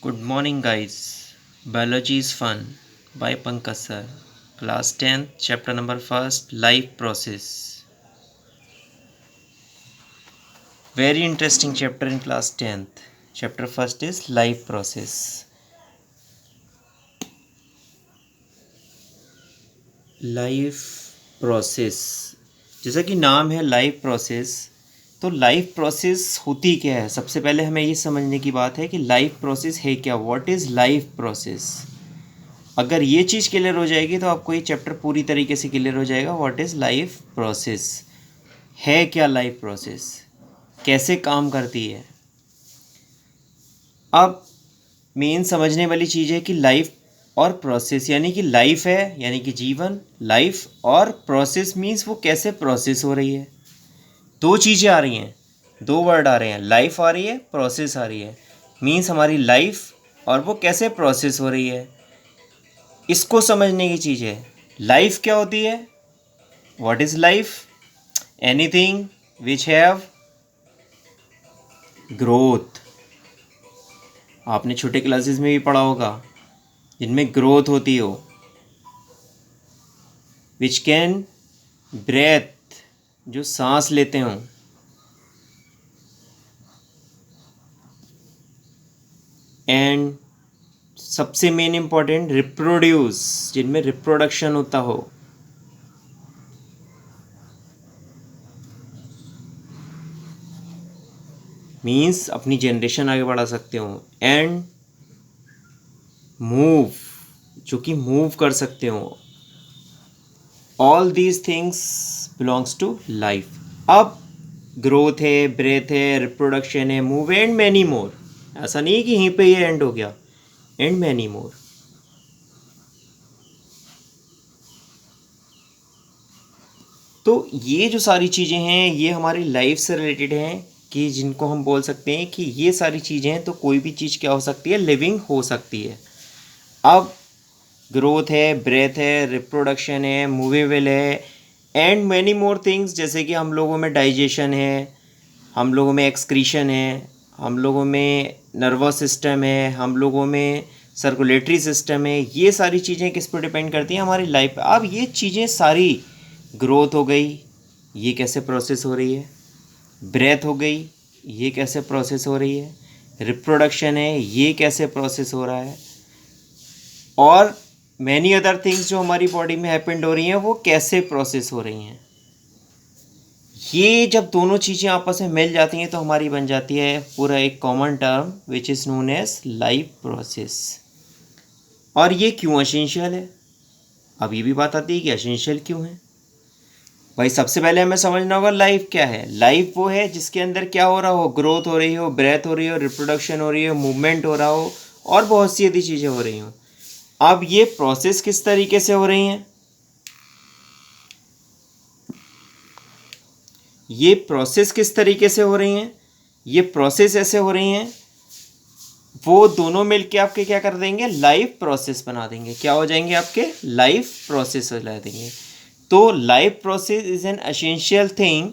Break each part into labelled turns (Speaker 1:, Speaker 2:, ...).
Speaker 1: Good morning, guys. Biology is fun by Pankaj sir. Class 10th, chapter number 1st, life process. Very interesting chapter in class 10th. Chapter 1st is life process. Life process, जैसा कि नाम है life process, तो life process होती क्या है? सबसे पहले हमें ये समझने की बात है कि लाइफ प्रोसेस है क्या, व्हाट इज़ लाइफ प्रोसेस। अगर ये चीज़ क्लियर हो जाएगी तो आपको ये चैप्टर पूरी तरीके से क्लियर हो जाएगा। व्हाट इज़ लाइफ प्रोसेस, है क्या लाइफ प्रोसेस, कैसे काम करती है। अब मेन समझने वाली चीज़ है कि लाइफ और प्रोसेस, यानी कि लाइफ है यानी कि जीवन, लाइफ और प्रोसेस मीन्स वो कैसे प्रोसेस हो रही है। दो चीज़ें आ रही हैं, दो वर्ड आ रहे हैं, लाइफ आ रही है, प्रोसेस आ रही है। मीन्स हमारी लाइफ और वो कैसे प्रोसेस हो रही है, इसको समझने की चीज़ है। लाइफ क्या होती है? What is life? Anything which have growth. आपने छोटे क्लासेस में भी पढ़ा होगा, जिनमें ग्रोथ होती हो। विच कैन ब्रेथ, जो सांस लेते हों। एंड सबसे मेन इम्पॉर्टेंट, रिप्रोड्यूस, जिनमें रिप्रोडक्शन होता हो। मीन्स अपनी जनरेशन आगे बढ़ा सकते हो। एंड मूव, जो कि मूव कर सकते हो। All these things belongs to life. अब ग्रोथ है, ब्रेथ है, रिप्रोडक्शन है, मूव एंड मैनी मोर। ऐसा नहीं है कि यहीं पे ये एंड हो गया, एंड मैनी मोर। तो ये जो सारी चीज़ें हैं ये हमारी लाइफ से रिलेटेड हैं, कि जिनको हम बोल सकते हैं कि ये सारी चीज़ें हैं तो कोई भी चीज़ क्या हो सकती है, लिविंग हो सकती है। अब ग्रोथ है, ब्रेथ है, रिप्रोडक्शन है, मूवेबल है, एंड मैनी मोर थिंग्स, जैसे कि हम लोगों में डाइजेशन है, हम लोगों में एक्सक्रीशन है, हम लोगों में नर्वस सिस्टम है, हम लोगों में सर्कुलेटरी सिस्टम है। ये सारी चीज़ें किस पर डिपेंड करती हैं? हमारी लाइफ पे। अब ये चीज़ें सारी, ग्रोथ हो गई, ये कैसे प्रोसेस हो रही है, ब्रेथ हो गई, ये कैसे प्रोसेस हो रही है, रिप्रोडक्शन है, ये कैसे प्रोसेस हो रहा है, और मैनी अदर थिंग्स जो हमारी बॉडी में हैपेंड हो रही हैं वो कैसे प्रोसेस हो रही हैं। ये जब दोनों चीज़ें आपस में मिल जाती हैं तो हमारी बन जाती है पूरा एक common term which is known as life process. और ये क्यों एसेंशियल है? अब ये भी बात आती है कि एसेंशियल क्यों है। भाई सबसे पहले हमें समझना होगा लाइफ क्या है। लाइफ वो है जिसके अंदर क्या हो रहा हो, ग्रोथ हो रही हो, ब्रेथ हो रही हो, रिप्रोडक्शन हो रही हो, मूवमेंट हो रहा हो, और बहुत सी ऐसी चीज़ें हो रही हो। अब ये प्रोसेस किस तरीके से हो रही हैं? ये प्रोसेस किस तरीके से हो रही हैं? ये प्रोसेस ऐसे हो रही हैं, वो दोनों मिलके आपके क्या कर देंगे, लाइफ प्रोसेस बना देंगे। क्या हो जाएंगे आपके? लाइफ प्रोसेस बना देंगे। तो life process is an essential thing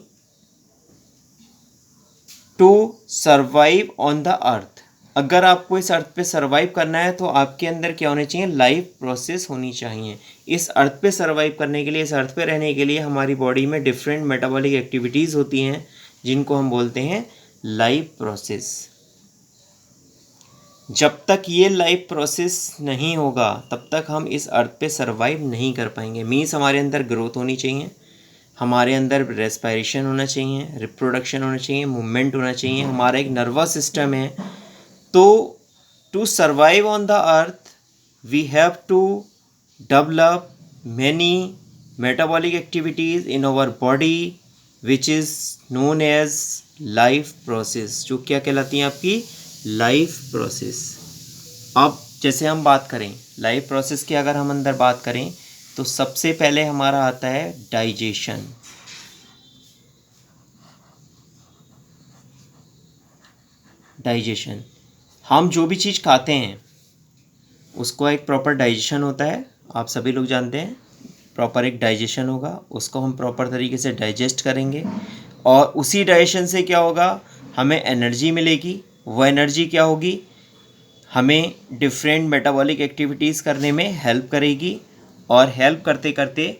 Speaker 1: to survive on the earth. अगर आपको इस अर्थ पे सर्वाइव करना है तो आपके अंदर क्या होनी चाहिए, लाइफ प्रोसेस होनी चाहिए। इस अर्थ पे सर्वाइव करने के लिए, इस अर्थ पे रहने के लिए हमारी बॉडी में डिफरेंट मेटाबॉलिक एक्टिविटीज़ होती हैं, जिनको हम बोलते हैं लाइफ प्रोसेस। जब तक ये लाइफ प्रोसेस नहीं होगा तब तक हम इस अर्थ पे सर्वाइव नहीं कर पाएंगे। मीन्स हमारे अंदर ग्रोथ होनी चाहिए, हमारे अंदर रेस्पिरेशन होना चाहिए, रिप्रोडक्शन होना चाहिए, मूवमेंट होना चाहिए, हमारा एक नर्वस सिस्टम है। तो to survive on the earth we have to develop many metabolic activities in our body which is known as life process, जो क्या कहलाती हैं आपकी, लाइफ प्रोसेस। अब जैसे हम बात करें लाइफ प्रोसेस की, अगर हम अंदर बात करें तो सबसे पहले हमारा आता है डाइजेशन। डाइजेशन, हम जो भी चीज़ खाते हैं उसको एक प्रॉपर डाइजेशन होता है, आप सभी लोग जानते हैं। प्रॉपर एक डाइजेशन होगा, उसको हम प्रॉपर तरीके से डाइजेस्ट करेंगे, और उसी डाइजेशन से क्या होगा, हमें एनर्जी मिलेगी। वो एनर्जी क्या होगी, हमें डिफरेंट मेटाबॉलिक एक्टिविटीज़ करने में हेल्प करेगी और हेल्प करते करते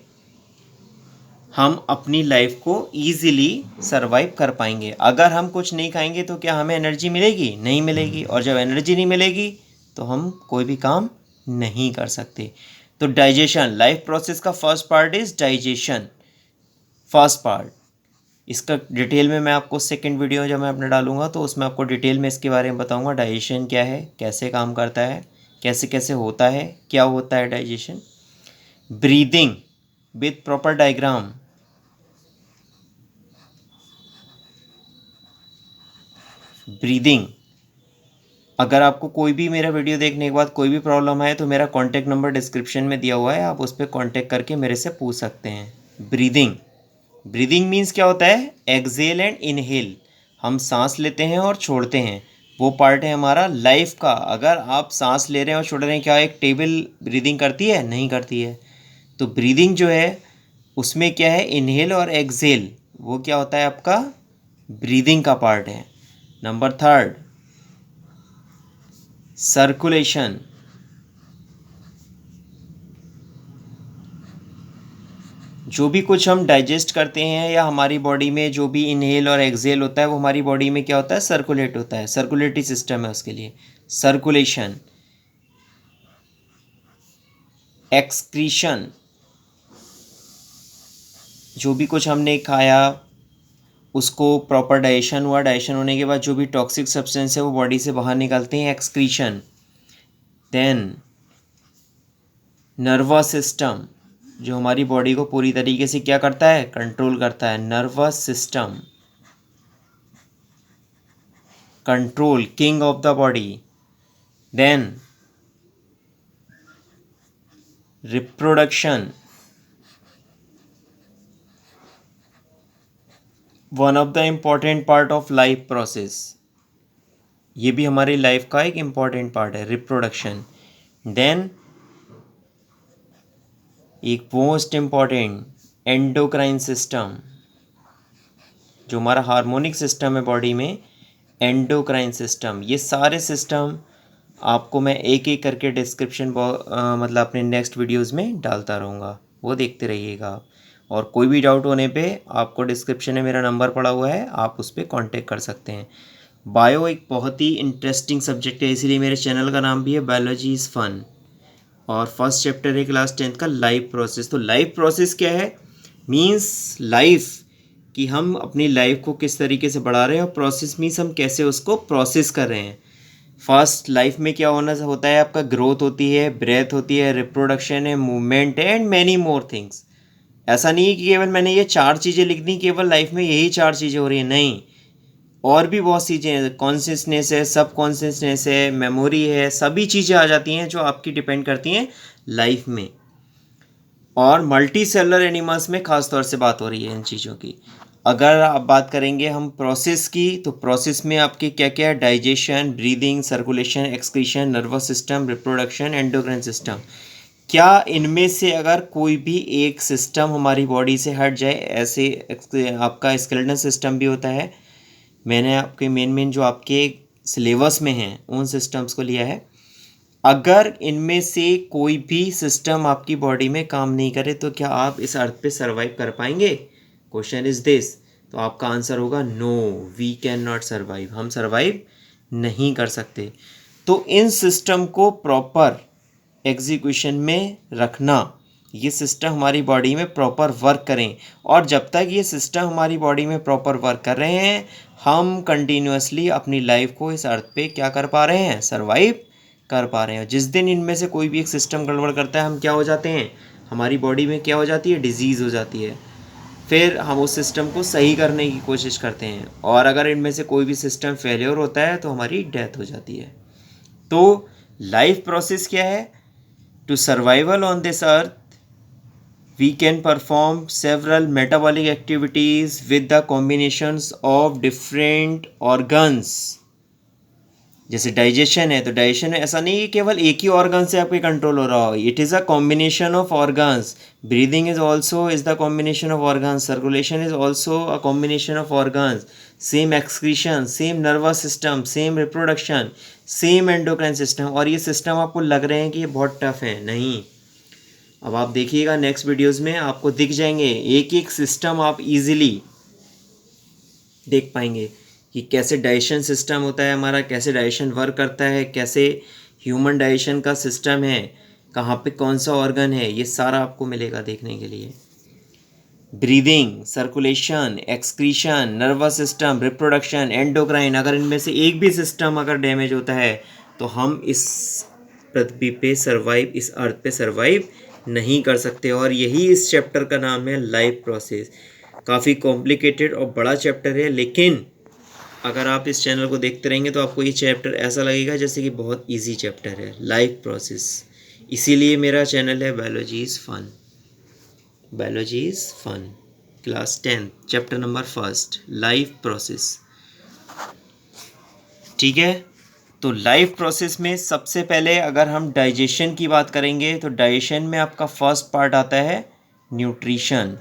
Speaker 1: हम अपनी लाइफ को ईज़िली सरवाइव कर पाएंगे। अगर हम कुछ नहीं खाएंगे तो क्या हमें एनर्जी मिलेगी? नहीं मिलेगी। और जब एनर्जी नहीं मिलेगी तो हम कोई भी काम नहीं कर सकते। तो डाइजेशन, लाइफ प्रोसेस का first part is digestion, first part. इसका डिटेल में मैं आपको सेकंड वीडियो जब मैं अपने डालूंगा तो उसमें आपको डिटेल में इसके बारे में बताऊंगा, डाइजेशन क्या है, कैसे काम करता है, कैसे कैसे होता है, क्या होता है digestion. Breathing with proper diagram. Breathing, अगर आपको कोई भी मेरा वीडियो देखने के बाद कोई भी प्रॉब्लम आए तो मेरा कॉन्टैक्ट नंबर डिस्क्रिप्शन में दिया हुआ है, आप उस पर कॉन्टैक्ट करके मेरे से पूछ सकते हैं। ब्रीदिंग, ब्रीदिंग मीन्स क्या होता है? Exhale and inhale. हम सांस लेते हैं और छोड़ते हैं, वो पार्ट है हमारा लाइफ का। अगर आप सांस ले रहे हैं और छोड़ रहे हैं, क्या एक टेबल ब्रीदिंग करती है? नहीं करती है। तो ब्रीदिंग जो है उसमें क्या है? इनहेल और एक्सेल, वो क्या होता है? आपका ब्रीदिंग का पार्ट है। Number third, circulation. जो भी कुछ हम डाइजेस्ट करते हैं या हमारी बॉडी में जो भी इनहेल और एक्सहेल होता है वो हमारी बॉडी में क्या होता है? सर्कुलेट होता है। सर्कुलेटरी सिस्टम है उसके लिए। सर्कुलेशन। एक्सक्रीशन, जो भी कुछ हमने खाया उसको प्रॉपर डाइजेशन हुआ, डाइजेशन होने के बाद जो भी टॉक्सिक सब्सटेंस है वो बॉडी से बाहर निकलते हैं, एक्सक्रीशन। देन नर्वस सिस्टम, जो हमारी बॉडी को पूरी तरीके से क्या करता है? कंट्रोल करता है। Nervous system, control, king of the body. Then reproduction, one of the important part of life process. ये भी हमारी लाइफ का एक इम्पॉर्टेंट पार्ट है, रिप्रोडक्शन। देन एक मोस्ट इम्पॉर्टेंट, एंडोक्राइन सिस्टम, जो हमारा हार्मोनिक सिस्टम है बॉडी में, एंडोक्राइन सिस्टम। ये सारे सिस्टम आपको मैं एक एक करके डिस्क्रिप्शन मतलब अपने नेक्स्ट वीडियोस में डालता रहूँगा, वो देखते रहिएगा। और कोई भी डाउट होने पे आपको डिस्क्रिप्शन में मेरा नंबर पड़ा हुआ है, आप उस पर कॉन्टेक्ट कर सकते हैं। बायो एक बहुत ही इंटरेस्टिंग सब्जेक्ट है, इसीलिए मेरे चैनल का नाम भी है बायोलॉजी इज़ फन। और फर्स्ट चैप्टर है क्लास 10th का, लाइफ प्रोसेस। तो लाइफ प्रोसेस क्या है? मीन्स लाइफ, कि हम अपनी लाइफ को किस तरीके से बढ़ा रहे हैं, और प्रोसेस मीन्स हम कैसे उसको प्रोसेस कर रहे हैं। फर्स्ट लाइफ में क्या होता है? आपका ग्रोथ होती है, ब्रेथ होती है, रिप्रोडक्शन है, मूवमेंट है, एंड मैनी मोर थिंग्स। ऐसा नहीं है कि केवल मैंने ये 4 चीज़ें लिख दी, केवल लाइफ में यही 4 चीज़ें हो रही हैं, नहीं। और भी बहुत चीज़ें हैं, कॉन्शियसनेस है, सब कॉन्शियसनेस है, मेमोरी है, सभी चीज़ें आ जाती हैं जो आपकी डिपेंड करती हैं लाइफ में। और मल्टी सेलुलर एनिमल्स में ख़ास तौर से बात हो रही है इन चीज़ों की। अगर आप बात करेंगे हम प्रोसेस की, तो प्रोसेस में आपके क्या क्या है? Digestion, breathing, circulation, excretion, nervous system, reproduction, endocrine system. क्या इनमें से अगर कोई भी एक सिस्टम हमारी बॉडी से हट जाए, ऐसे आपका स्केलेटन सिस्टम भी होता है, मैंने आपके मेन जो आपके सिलेबस में हैं उन सिस्टम्स को लिया है। अगर इनमें से कोई भी सिस्टम आपकी बॉडी में काम नहीं करे तो क्या आप इस अर्थ पे सरवाइव कर पाएंगे? Question is this. तो आपका आंसर होगा no, we can not survive. हम सरवाइव नहीं कर सकते। तो इन सिस्टम को प्रॉपर एग्जीक्यूशन में रखना, ये सिस्टम हमारी बॉडी में प्रॉपर वर्क करें। और जब तक ये सिस्टम हमारी बॉडी में प्रॉपर वर्क कर रहे हैं, हम कंटिन्यूसली अपनी लाइफ को इस अर्थ पे क्या कर पा रहे हैं? सरवाइव कर पा रहे हैं। जिस दिन इनमें से कोई भी एक सिस्टम गड़बड़ करता है, हम क्या हो जाते हैं? हमारी बॉडी में क्या हो जाती है? डिजीज़ हो जाती है। फिर हम उस सिस्टम को सही करने की कोशिश करते हैं, और अगर इनमें से कोई भी सिस्टम फेलियर होता है तो हमारी डेथ हो जाती है। तो लाइफ प्रोसेस क्या है? To survival on this earth we can perform several metabolic activities with the combinations of different organs। जैसे डाइजेशन है, तो डाइजेशन ऐसा नहीं कि केवल एक ही ऑर्गन से आपके कंट्रोल हो रहा हो, it is a combination of organs. Breathing is also is the combination of organs, circulation is also a combination of organs, same excretion, same nervous system, same reproduction, same endocrine system. और ये system आपको लग रहे हैं कि ये बहुत tough है, नहीं। अब आप देखिएगा नेक्स्ट वीडियोस में आपको दिख जाएंगे, एक एक सिस्टम आप इजीली देख पाएंगे कि कैसे डाइजेशन सिस्टम होता है हमारा, कैसे डाइजेशन वर्क करता है, कैसे ह्यूमन डाइजेशन का सिस्टम है, कहाँ पे कौन सा ऑर्गन है, ये सारा आपको मिलेगा देखने के लिए। Breathing, circulation, excretion, nervous system, reproduction, endocrine, अगर इनमें से एक भी सिस्टम अगर डैमेज होता है तो हम इस पृथ्वी पे सर्वाइव, इस अर्थ पे सर्वाइव नहीं कर सकते। और यही इस चैप्टर का नाम है लाइफ प्रोसेस। काफ़ी कॉम्प्लिकेटेड और बड़ा चैप्टर है, लेकिन अगर आप इस चैनल को देखते रहेंगे तो आपको ये चैप्टर ऐसा लगेगा जैसे कि बहुत इजी चैप्टर है, लाइफ प्रोसेस। इसीलिए मेरा चैनल है biology is fun. Biology is fun, class 10 chapter number 1, life process. ठीक है, तो लाइफ प्रोसेस में सबसे पहले अगर हम डाइजेशन की बात करेंगे तो डाइजेशन में आपका फर्स्ट पार्ट आता है nutrition,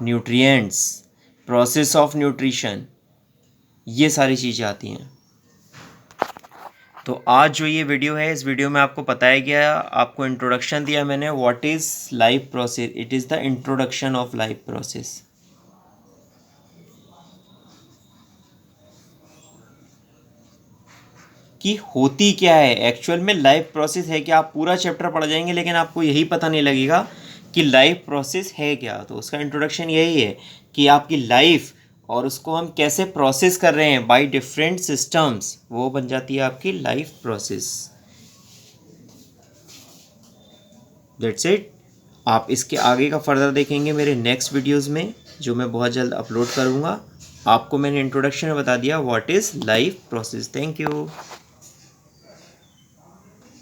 Speaker 1: nutrients, process of nutrition, ये सारी चीज़ें आती हैं। तो आज जो ये वीडियो है, इस वीडियो में आपको बताया गया, आपको इंट्रोडक्शन दिया मैंने, what is life process. It is the introduction of life process. कि होती क्या है एक्चुअल में लाइफ प्रोसेस है क्या। आप पूरा चैप्टर पढ़ जाएंगे लेकिन आपको यही पता नहीं लगेगा कि लाइफ प्रोसेस है क्या। तो उसका इंट्रोडक्शन यही है कि आपकी लाइफ और उसको हम कैसे प्रोसेस कर रहे हैं बाय डिफरेंट सिस्टम्स, वो बन जाती है आपकी लाइफ प्रोसेस। That's it. आप इसके आगे का फर्दर देखेंगे मेरे नेक्स्ट वीडियोस में, जो मैं बहुत जल्द अपलोड करूँगा। आपको मैंने इंट्रोडक्शन में बता दिया what is life process. Thank you.